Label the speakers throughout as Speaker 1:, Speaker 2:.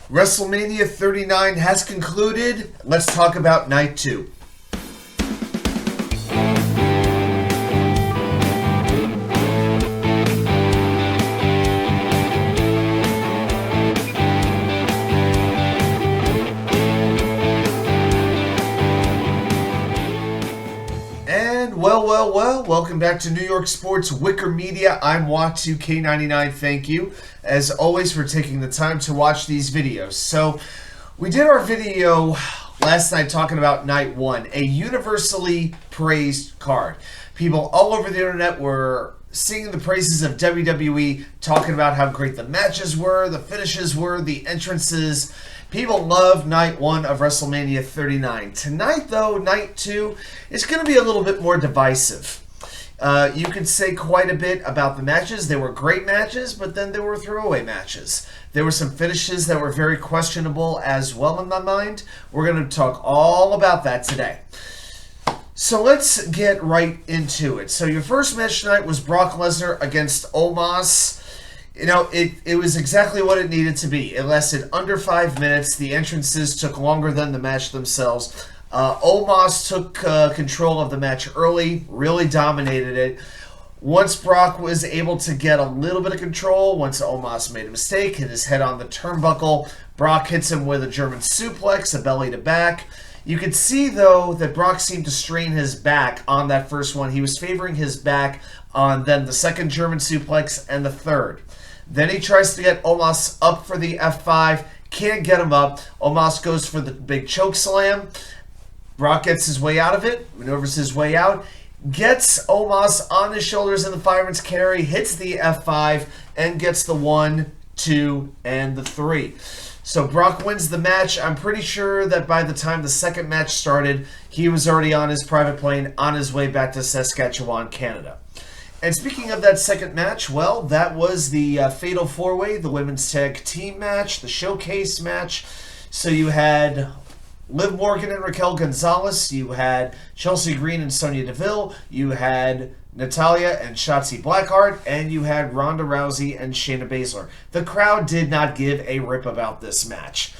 Speaker 1: WrestleMania 39 has concluded. Let's talk about night 2. Well, welcome back to New York Sports WickerMedia. I'm Watu-K99. Thank you, as always, for taking the time to watch these videos. So, we did our video last night talking about Night 1, a universally praised card. People all over the internet were singing the praises of WWE, talking about how great the matches were, the finishes were, the entrances. People love Night 1 of WrestleMania 39. Tonight, though, Night 2 is going to be a little bit more divisive. You could say quite a bit about the matches. They were great matches, but then there were throwaway matches. There were some finishes that were very questionable as well in my mind. We're going to talk all about that today. So let's get right into it. So your first match tonight was Brock Lesnar against Omos. You know, it was exactly what it needed to be. It lasted under 5 minutes. The entrances took longer than the match themselves. Omos took control of the match early, really dominated it. Once Brock was able to get a little bit of control, once Omos made a mistake, hit his head on the turnbuckle, Brock hits him with a German suplex, a belly to back. You could see, though, that Brock seemed to strain his back on that first one. He was favoring his back on then the second German suplex and the third. Then he tries to get Omos up for the F5. Can't get him up. Omos goes for the big choke slam. Brock gets his way out of it. Maneuvers his way out. Gets Omos on his shoulders in the fireman's carry. Hits the F5. And gets the 1, 2, and the 3. So Brock wins the match. I'm pretty sure that by the time the second match started, he was already on his private plane on his way back to Saskatchewan, Canada. And speaking of that second match, well, that was the Fatal 4-Way, the women's tag team match, the showcase match. So you had Livmorgan and Raquel Gonzalez, you had Chelseagreen and Sonyadeville, you had Natalya and Shotzi Blackheart, and you had Rondarousey and Shaynabaszler. The crowd did not give a rip about this match.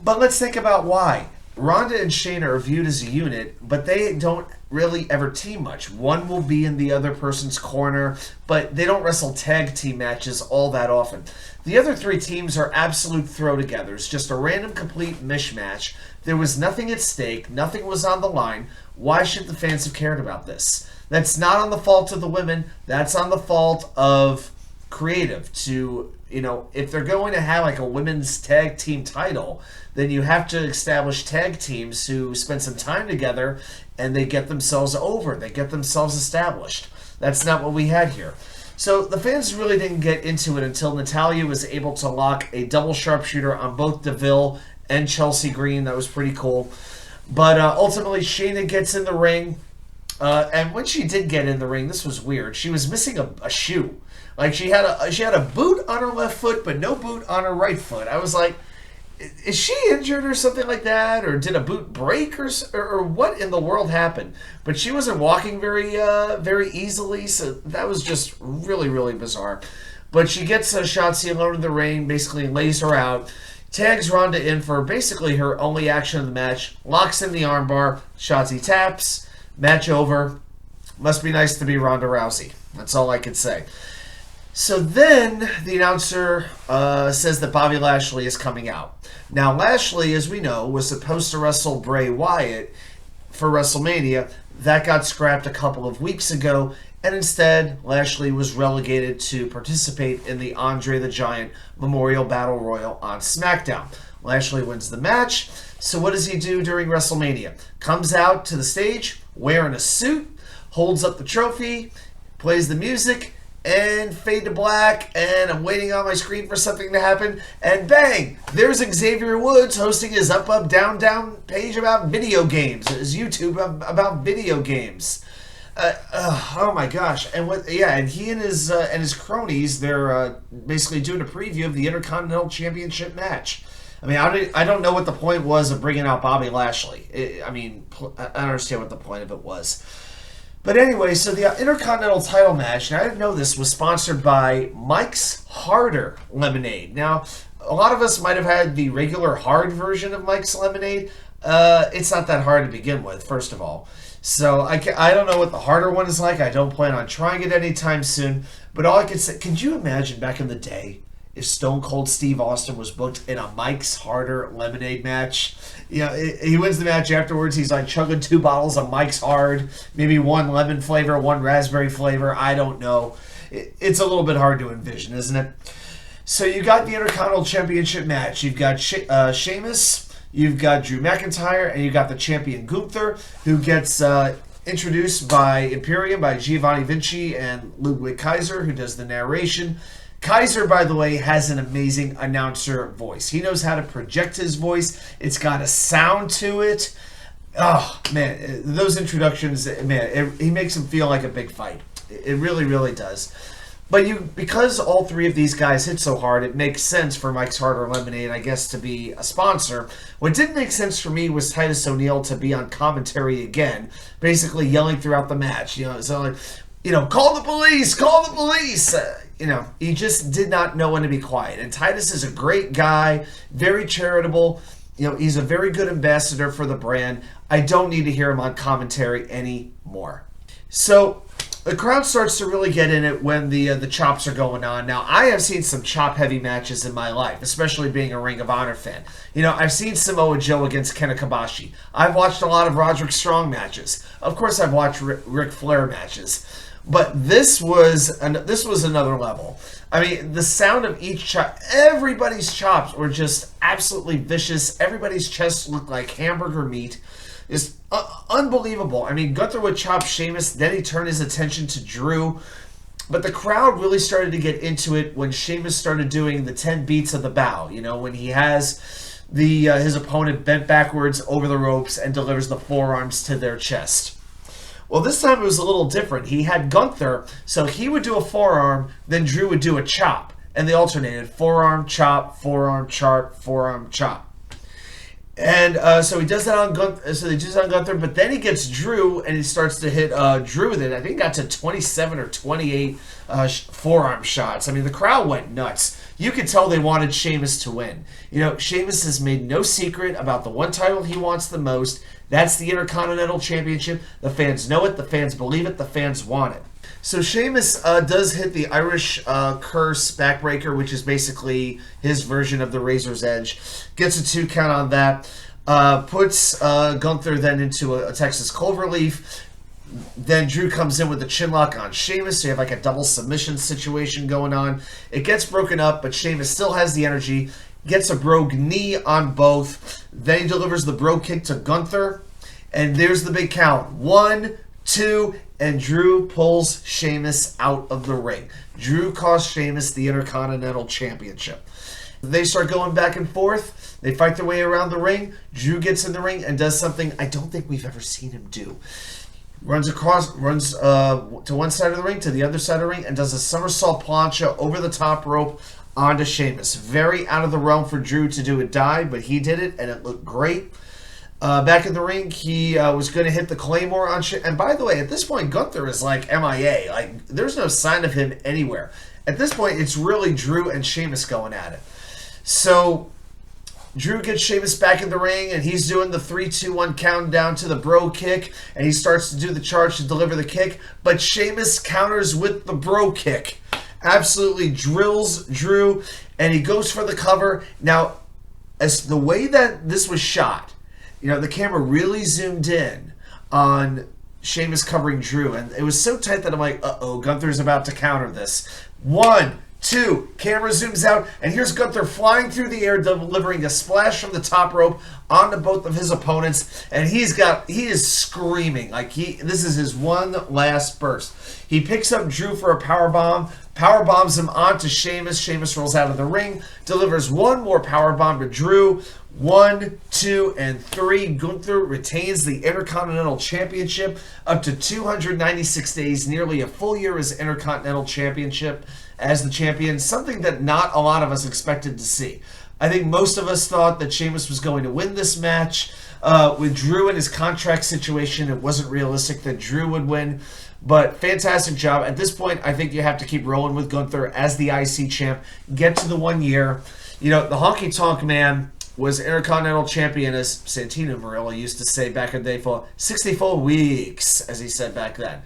Speaker 1: But let's think about why. Ronda and Shayna are viewed as a unit, but they don't really ever team much. One will be in the other person's corner, but they don't wrestle tag team matches all that often. The other three teams are absolute throw-togethers, just a random complete mishmash. There was nothing at stake, nothing was on the line. Why should the fans have cared about this? That's not on the fault of the women, that's on the fault of creative to, you know, if they're going to have like a women's tag team title, then you have to establish tag teams who spend some time together and they get themselves over, they get themselves established. That's not what we had here. So the fans really didn't get into it until Natalya was able to lock a double sharpshooter on both DeVille and Chelseagreen. That was pretty cool. But ultimately, Shayna gets in the ring. And when she did get in the ring, this was weird. She was missing a shoe. Like she had a boot on her left foot, but no boot on her right foot. I was like, is she injured or something like that? Or did a boot break or what in the world happened? But she wasn't walking very easily, so that was just really, really bizarre. But she gets Shotzi alone in the ring, basically lays her out, tags Ronda in for basically her only action of the match, locks in the armbar, Shotzi taps, match over. Must be nice to be Ronda Rousey. That's all I could say. So then the announcer says that Bobby Lashley is coming out. Now Lashley, as we know, was supposed to wrestle Bray Wyatt for WrestleMania. That got scrapped a couple of weeks ago, and instead Lashley was relegated to participate in the Andre the Giant Memorial Battle Royal on SmackDown. Lashley wins the match. So what does he do during WrestleMania? Comes out to the stage wearing a suit, holds up the trophy, plays the music, and fade to black, and I'm waiting on my screen for something to happen, and bang! There's Xavier Woods hosting his Up, Up, Down, Down page about video games, his YouTube about video games. Oh my gosh! And he and his cronies, they're basically doing a preview of the Intercontinental Championship match. I mean, I don't know what the point was of bringing out Bobby Lashley. I don't understand what the point of it was. But anyway, so the Intercontinental title match, and I didn't know this, was sponsored by Mike's Harder Lemonade. Now, A lot of us might have had the regular hard version of Mike's Lemonade. It's not that hard to begin with, first of all. So I don't know what the harder one is like. I don't plan on trying it anytime soon. But all I can say, could you imagine back in the day if Stone Cold Steve Austin was booked in a Mike's Harder Lemonade match? You know, he wins the match afterwards. He's like chugging 2 bottles of Mike's Hard, maybe 1 lemon flavor, 1 raspberry flavor. I don't know. It's a little bit hard to envision, isn't it? So you got the Intercontinental Championship match. You've got Sheamus, you've got Drew McIntyre, and you've got the champion Gunther, who gets introduced by Imperium, by Giovanni Vinci and Ludwig Kaiser, who does the narration. Kaiser, by the way, has an amazing announcer voice. He knows how to project his voice. It's got a sound to it. Oh, man, those introductions, man, he makes him feel like a big fight. It really, really does. But because all 3 of these guys hit so hard, it makes sense for Mike's Harder Lemonade, I guess, to be a sponsor. What didn't make sense for me was Titus O'Neil to be on commentary again, basically yelling throughout the match. You know, so like, call the police, call the police. He just did not know when to be quiet. And Titus is a great guy, very charitable. He's a very good ambassador for the brand. I don't need to hear him on commentary anymore. So the crowd starts to really get in it when the chops are going on. Now, I have seen some chop-heavy matches in my life, especially being a Ring of Honor fan. I've seen Samoa Joe against Kenta Kobashi. I've watched a lot of Roderick Strong matches. Of course, I've watched Ric Flair matches. But this was another level. I mean, the sound of each chop, everybody's chops were just absolutely vicious. Everybody's chest looked like hamburger meat. It's unbelievable. I mean, Gunther would chop Sheamus, then he turned his attention to Drew. But the crowd really started to get into it when Sheamus started doing the 10 beats of the bow. When he has his opponent bent backwards over the ropes and delivers the forearms to their chest. Well, this time it was a little different. He had Gunther, so he would do a forearm, then Drew would do a chop. And they alternated. Forearm, chop, forearm, chop. And so he does that on Gunther. So they do that on Gunther, but then he gets Drew, and he starts to hit Drew with it. I think he got to 27 or 28 forearm shots. I mean, the crowd went nuts. You could tell they wanted Sheamus to win. Sheamus has made no secret about the one title he wants the most. That's the Intercontinental Championship. The fans know it. The fans believe it. The fans want it. So Sheamus does hit the Irish Curse backbreaker, which is basically his version of the Razor's Edge. Gets a 2 count on that. Puts Gunther then into a Texas Cloverleaf. Then Drew comes in with a chinlock on Sheamus, so you have like a double submission situation going on. It gets broken up, but Sheamus still has the energy. Gets a brogue knee on both. Then he delivers the brogue kick to Gunther. And there's the big count. 1, 2, and Drew pulls Sheamus out of the ring. Drew cost Sheamus the Intercontinental Championship. They start going back and forth. They fight their way around the ring. Drew gets in the ring and does something I don't think we've ever seen him do. Runs to one side of the ring, to the other side of the ring, and does a somersault plancha over the top rope onto Sheamus. Very out of the realm for Drew to do a dive, but he did it, and it looked great. Back in the ring, he was going to hit the Claymore on Sheamus. And by the way, at this point, Gunther is like MIA. Like, there's no sign of him anywhere. At this point, it's really Drew and Sheamus going at it. So Drew gets Sheamus back in the ring, and he's doing the 3-2-1 countdown to the bro kick, and he starts to do the charge to deliver the kick, but Sheamus counters with the bro kick. Absolutely drills Drew, and he goes for the cover. Now, as the way that this was shot, the camera really zoomed in on Sheamus covering Drew, and it was so tight that I'm like, uh-oh, Gunther's about to counter this. 1, 2, camera zooms out, and here's Gunther flying through the air, delivering a splash from the top rope onto both of his opponents, and he is screaming like this is his one last burst. He picks up Drew for a power bombs him onto Sheamus. Sheamus rolls out of the ring, delivers one more power bomb to Drew. 1, 2, and 3. Gunther retains the Intercontinental Championship up to 296 days, nearly a full year as Intercontinental Championship as the champion, something that not a lot of us expected to see. I think most of us thought that Sheamus was going to win this match. With Drew and his contract situation, it wasn't realistic that Drew would win. But fantastic job. At this point, I think you have to keep rolling with Gunther as the IC champ. Get to the 1 year. You know, the Honky Tonk Man was Intercontinental Champion, as Santino Marella used to say back in the day, for 64 weeks, as he said back then.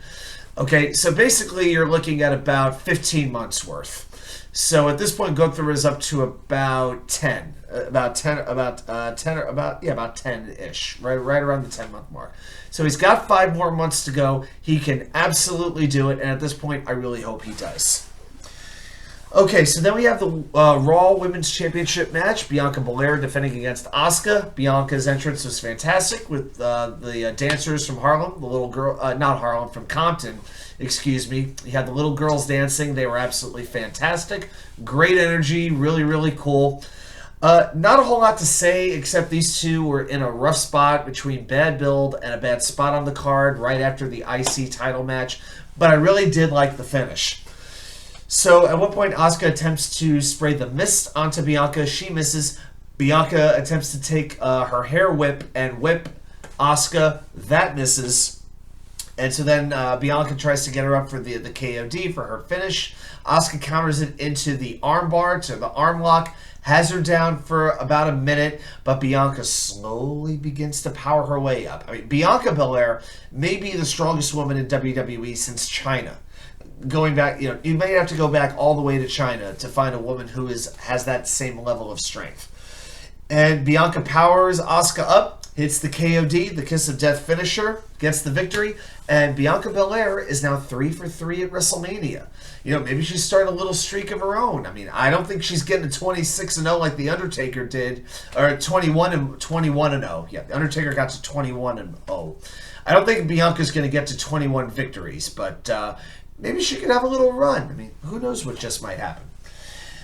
Speaker 1: Okay, so basically you're looking at about 15 months worth. So at this point, Gunther is up to about 10, about 10-ish, right around the 10-month mark. So he's got 5 more months to go. He can absolutely do it, and at this point, I really hope he does. Okay, so then we have the Raw Women's Championship match. Biancabelair defending against Asuka. Bianca's entrance was fantastic with the dancers from Harlem, the little girl, not Harlem, from Compton, excuse me. You had the little girls dancing. They were absolutely fantastic. Great energy, really, really cool. Not a whole lot to say, except these two were in a rough spot between bad build and a bad spot on the card right after the IC title match, but I really did like the finish. So at one point, Asuka attempts to spray the mist onto Bianca. She misses. Bianca attempts to take her hair whip and whip Asuka. That misses. And so then Bianca tries to get her up for the KOD for her finish. Asuka counters it into the armbar, to the arm lock, has her down for about a minute, but Bianca slowly begins to power her way up. I mean, Biancabelair may be the strongest woman in WWE since Chyna. Going back, you know, you may have to go back all the way to Chyna to find a woman who has that same level of strength. And Bianca powers Asuka up, hits the KOD, the Kiss of Death finisher, gets the victory, and Biancabelair is now 3 for 3 at WrestleMania. You know, maybe she's starting a little streak of her own. I mean, I don't think she's getting to 26-0 like the Undertaker did, or 21-0. Yeah, the Undertaker got to 21-0. I don't think Bianca's going to get to 21 victories, but maybe she could have a little run. I mean, who knows what just might happen.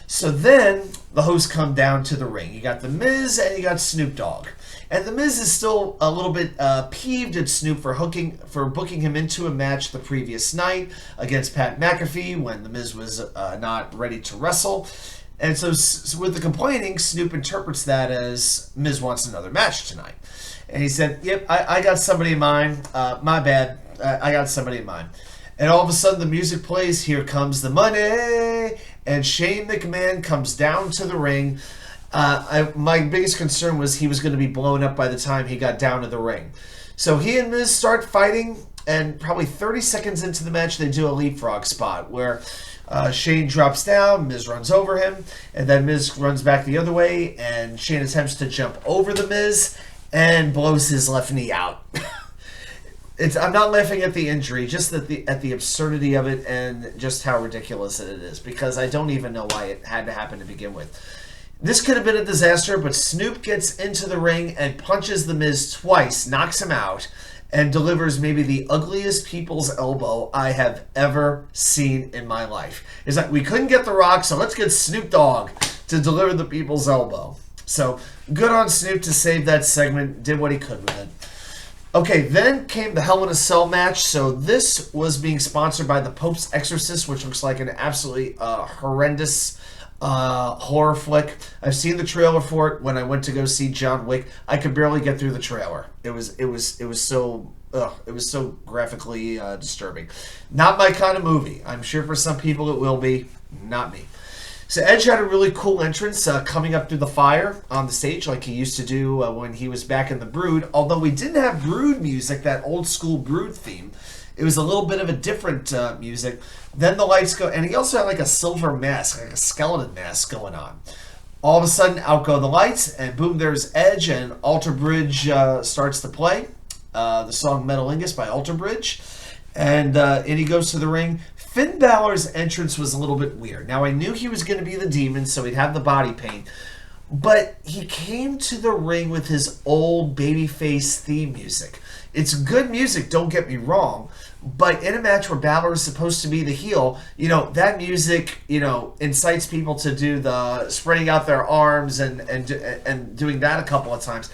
Speaker 1: So then the hosts come down to the ring. You got The Miz and you got Snoop Dogg. And The Miz is still a little bit peeved at Snoop for booking him into a match the previous night against Pat McAfee when The Miz was not ready to wrestle. And so with the complaining, Snoop interprets that as Miz wants another match tonight. And he said, yep, I got somebody in mind. My bad. I got somebody in mind. And all of a sudden the music plays, Here Comes the Money, and Shane McMahon comes down to the ring. My biggest concern was he was going to be blown up by the time he got down to the ring. So he and Miz start fighting, and probably 30 seconds into the match they do a leapfrog spot where Shane drops down, Miz runs over him, and then Miz runs back the other way, and Shane attempts to jump over the Miz and blows his left knee out. I'm not laughing at the injury, just at the absurdity of it and just how ridiculous it is, because I don't even know why it had to happen to begin with. This could have been a disaster, but Snoop gets into the ring and punches The Miz twice, knocks him out, and delivers maybe the ugliest people's elbow I have ever seen in my life. It's like, we couldn't get The Rock, so let's get Snoop Dogg to deliver the people's elbow. So good on Snoop to save that segment, did what he could with it. Okay, then came the Hell in a Cell match. So this was being sponsored by the Pope's Exorcist, which looks like an absolutely horrendous horror flick. I've seen the trailer for it when I went to go see John Wick. I could barely get through the trailer. It was so graphically disturbing. Not my kind of movie. I'm sure for some people it will be. Not me. So Edge had a really cool entrance coming up through the fire on the stage like he used to do when he was back in the Brood. Although we didn't have Brood music, that old school Brood theme. It was a little bit of a different music. Then the lights go, and he also had like a silver mask, like a skeleton mask going on. All of a sudden, out go the lights, and boom, there's Edge, and Alter Bridge starts to play. The song Metalingus by Alter Bridge. And he goes to the ring. Finn Balor's entrance was a little bit weird. Now, I knew he was going to be the demon, so he'd have the body paint. But he came to the ring with his old babyface theme music. It's good music, don't get me wrong. But in a match where Balor is supposed to be the heel, you know, that music, you know, incites people to do the spreading out their arms and doing that a couple of times.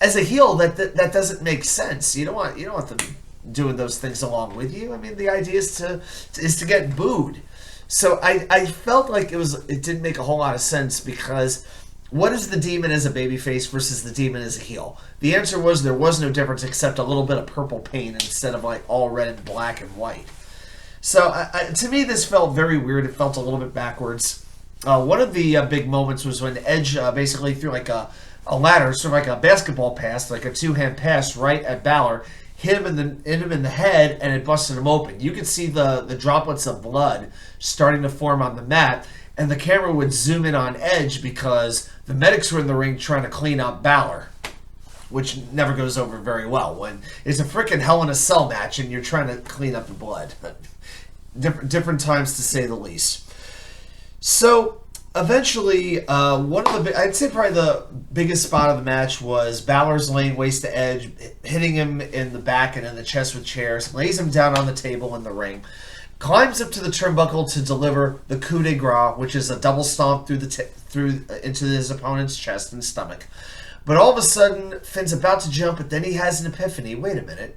Speaker 1: As a heel, that doesn't make sense. You don't want them doing those things along with you. I mean, the idea is to get booed. So I felt like it didn't make a whole lot of sense, because what is the demon as a babyface versus the demon as a heel? The answer was there was no difference except a little bit of purple paint instead of like all red and black and white. So to me, this felt very weird. It felt a little bit backwards. One of the big moments was when Edge basically threw like a ladder, sort of like a basketball pass, like a two-hand pass right at Balor, hit him in the head, and it busted him open. You could see the droplets of blood starting to form on the mat, and the camera would zoom in on Edge because the medics were in the ring trying to clean up Balor, which never goes over very well when it's a freaking Hell in a Cell match and you're trying to clean up the blood. Different times to say the least. So eventually, I'd say probably the biggest spot of the match was Balor's laying waste to Edge, hitting him in the back and in the chest with chairs, lays him down on the table in the ring, climbs up to the turnbuckle to deliver the coup de grace, which is a double stomp into his opponent's chest and stomach. But all of a sudden, Finn's about to jump, but then he has an epiphany. Wait a minute.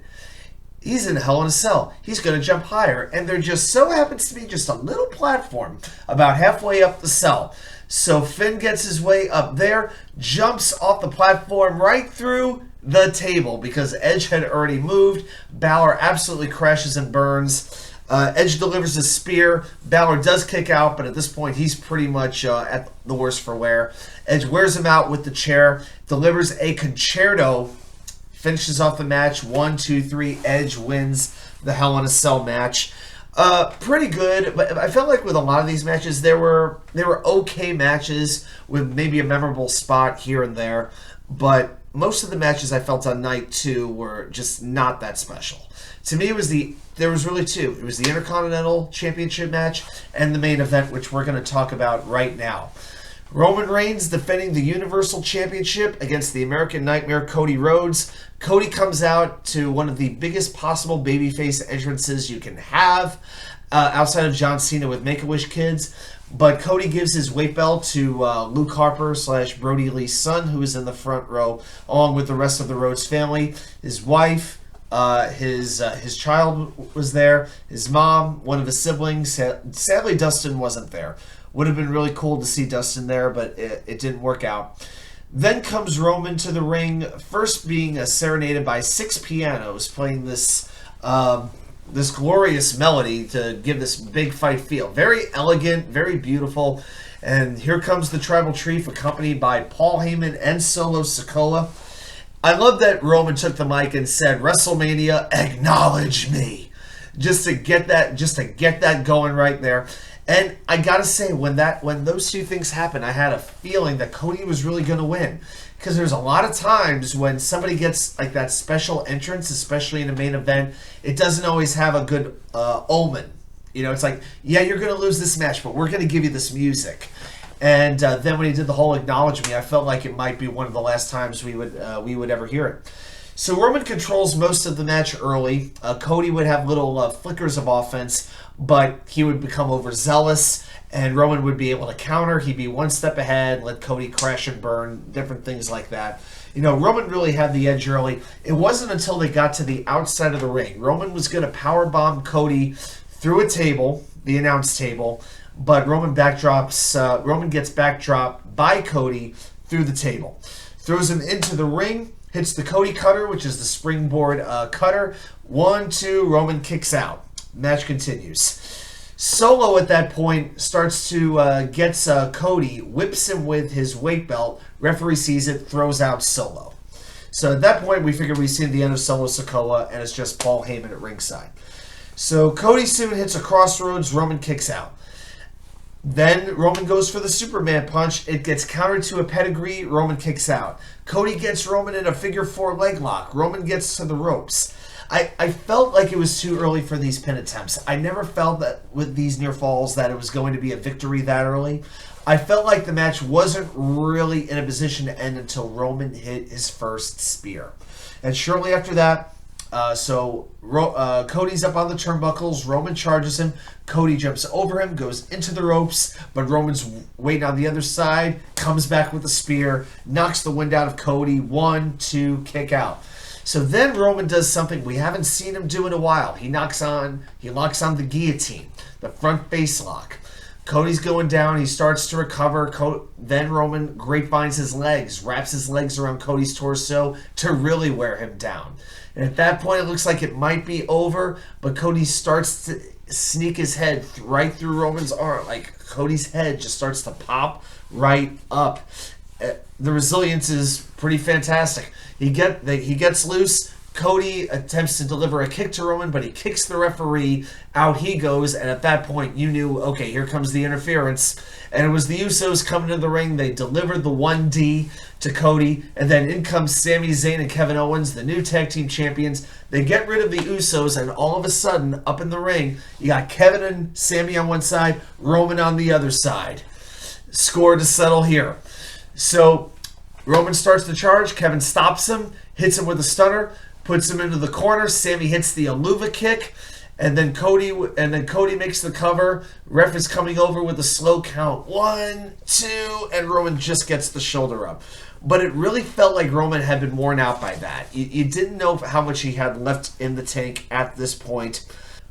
Speaker 1: He's in Hell in a Cell. He's going to jump higher. And there just so happens to be just a little platform about halfway up the cell. So Finn gets his way up there, jumps off the platform right through the table because Edge had already moved. Balor absolutely crashes and burns. Edge delivers a spear. Balor does kick out, but at this point he's pretty much at the worst for wear. Edge wears him out with the chair, delivers a concerto, finishes off the match. 1, 2, 3. Edge wins the Hell in a Cell match. Pretty good, but I felt like with a lot of these matches, they were okay matches with maybe a memorable spot here and there, but most of the matches I felt on night 2 were just not that special. To me, there was really two. It was the Intercontinental Championship match and the main event, which we're going to talk about right now. Roman Reigns defending the Universal Championship against the American Nightmare, Cody Rhodes. Cody comes out to one of the biggest possible babyface entrances you can have, outside of John Cena with Make-A-Wish Kids. But Cody gives his weight belt to Luke Harper / Brody Lee's son, who is in the front row, along with the rest of the Rhodes family. His wife, his child was there, his mom, one of his siblings. Sadly, Dustin wasn't there. Would have been really cool to see Dustin there, but it didn't work out. Then comes Roman to the ring, first being serenaded by 6 pianos playing this glorious melody to give this big fight feel. Very elegant, very beautiful. And here comes the Tribal Chief, accompanied by Paul Heyman and Solo Sikoa. I love that Roman took the mic and said, "WrestleMania, acknowledge me," just to get that going right there. And I gotta say, when those two things happened, I had a feeling that Cody was really gonna win, because there's a lot of times when somebody gets like that special entrance, especially in a main event, it doesn't always have a good omen. You know, it's like, yeah, you're gonna lose this match, but we're gonna give you this music. And then when he did the whole acknowledge me, I felt like it might be one of the last times we would ever hear it. So Roman controls most of the match early. Cody would have little flickers of offense, but he would become overzealous, and Roman would be able to counter. He'd be one step ahead, let Cody crash and burn, different things like that. You know, Roman really had the edge early. It wasn't until they got to the outside of the ring. Roman was going to powerbomb Cody through a table, the announce table, but Roman gets backdropped by Cody through the table. Throws him into the ring, hits the Cody cutter, which is the springboard cutter. 1, 2, Roman kicks out. Match continues. Solo at that point starts to gets Cody, whips him with his weight belt. Referee sees it, throws out Solo. So at that point, we figured we've seen the end of Solo Sikoa, and it's just Paul Heyman at ringside. So Cody soon hits a crossroads. Roman kicks out. Then Roman goes for the Superman punch. It gets countered to a pedigree. Roman kicks out. Cody gets Roman in a figure 4 leg lock. Roman gets to the ropes. I felt like it was too early for these pin attempts. I never felt that with these near falls that it was going to be a victory that early. I felt like the match wasn't really in a position to end until Roman hit his first spear. And shortly after that, Cody's up on the turnbuckles. Roman charges him. Cody jumps over him, goes into the ropes, but Roman's waiting on the other side, comes back with a spear, knocks the wind out of Cody. 1, 2, kick out. So then Roman does something we haven't seen him do in a while. He locks on the guillotine, the front face lock. Cody's going down. He starts to recover. Then Roman grapevines his legs, wraps his legs around Cody's torso to really wear him down. And at that point, it looks like it might be over, but Cody starts to... sneak his head right through Roman's arm. Like, Cody's head just starts to pop right up. The resilience is pretty fantastic. He gets loose. Cody attempts to deliver a kick to Roman, but he kicks the referee. Out he goes, and at that point, you knew, okay, here comes the interference. And it was the Usos coming to the ring. They delivered the 1D to Cody, and then in comes Sami Zayn and Kevin Owens, the new tag team champions. They get rid of the Usos, and all of a sudden, up in the ring, you got Kevin and Sami on one side, Roman on the other side. Score to settle here. So Roman starts the charge. Kevin stops him, hits him with a stunner, puts him into the corner. Sami hits the Aluva kick, and then Cody makes the cover. Ref is coming over with a slow count. 1, 2, and Roman just gets the shoulder up. But it really felt like Roman had been worn out by that. You didn't know how much he had left in the tank at this point.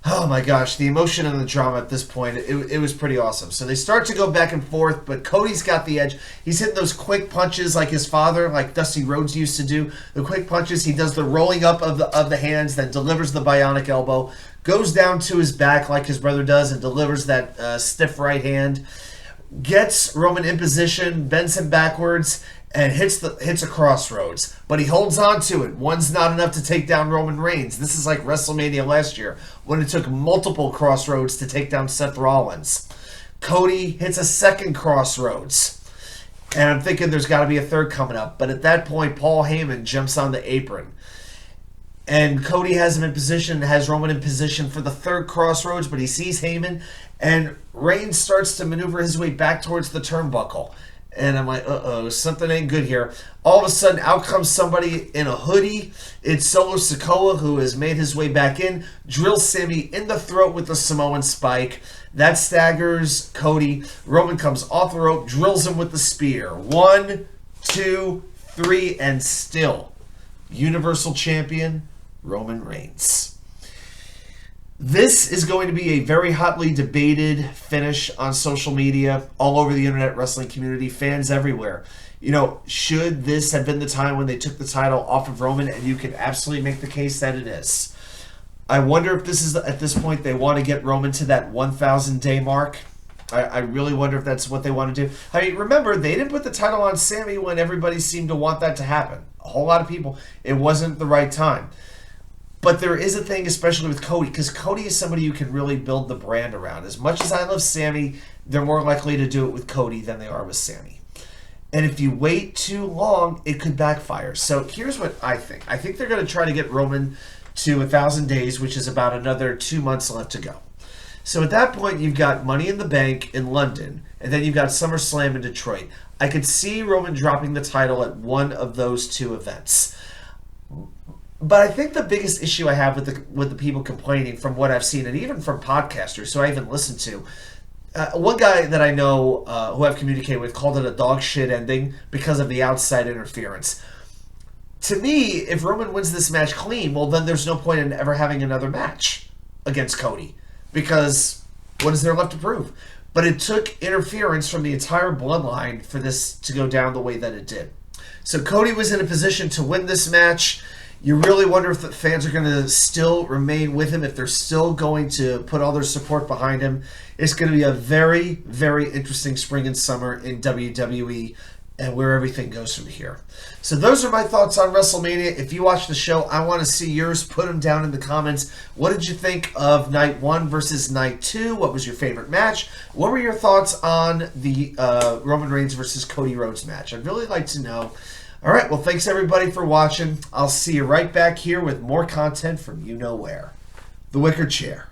Speaker 1: Oh my gosh, the emotion and the drama at this point, it was pretty awesome. So they start to go back and forth, but Cody's got the edge. He's hitting those quick punches like his father, like Dusty Rhodes used to do. The quick punches, he does the rolling up of the hands, then delivers the bionic elbow, goes down to his back like his brother does, and delivers that stiff right hand. Gets Roman in position, bends him backwards, and hits a crossroads. But he holds on to it. One's not enough to take down Roman Reigns. This is like WrestleMania last year, when it took multiple crossroads to take down Seth Rollins. Cody hits a second crossroads. And I'm thinking there's got to be a third coming up. But at that point, Paul Heyman jumps on the apron. And Cody has him in position, has Roman in position for the third crossroads, but he sees Heyman, and Reigns starts to maneuver his way back towards the turnbuckle. And I'm like, uh-oh, something ain't good here. All of a sudden, out comes somebody in a hoodie. It's Solo Sikoa, who has made his way back in, drills Sami in the throat with the Samoan spike. That staggers Cody. Roman comes off the rope, drills him with the spear. 1, 2, 3, and still, Universal Champion Roman Reigns. This is going to be a very hotly debated finish on social media, all over the internet wrestling community, fans everywhere. You know, should this have been the time when they took the title off of Roman? And you can absolutely make the case that it is. I wonder if this is, at this point, they want to get Roman to that 1,000-day mark. I really wonder if that's what they want to do. I mean, remember, they didn't put the title on Sami when everybody seemed to want that to happen. A whole lot of people. It wasn't the right time. But there is a thing, especially with Cody, because Cody is somebody you can really build the brand around. As much as I love Sami, they're more likely to do it with Cody than they are with Sami. And if you wait too long, it could backfire. So here's what I think. I think they're going to try to get Roman to 1,000 days, which is about another 2 months left to go. So at that point, you've got Money in the Bank in London, and then you've got SummerSlam in Detroit. I could see Roman dropping the title at one of those two events. But I think the biggest issue I have with the people complaining, from what I've seen, and even from podcasters who I even listen to, one guy that I know who I've communicated with called it a dog shit ending because of the outside interference. To me, if Roman wins this match clean, well, then there's no point in ever having another match against Cody, because what is there left to prove? But it took interference from the entire bloodline for this to go down the way that it did. So Cody was in a position to win this match. You really wonder if the fans are going to still remain with him, if they're still going to put all their support behind him. It's going to be a very, very interesting spring and summer in WWE and where everything goes from here. So those are my thoughts on WrestleMania. If you watch the show, I want to see yours. Put them down in the comments. What did you think of Night 1 versus Night 2? What was your favorite match? What were your thoughts on the Roman Reigns versus Cody Rhodes match? I'd really like to know. All right, well, thanks everybody for watching. I'll see you right back here with more content from you know where. The Wicker Chair.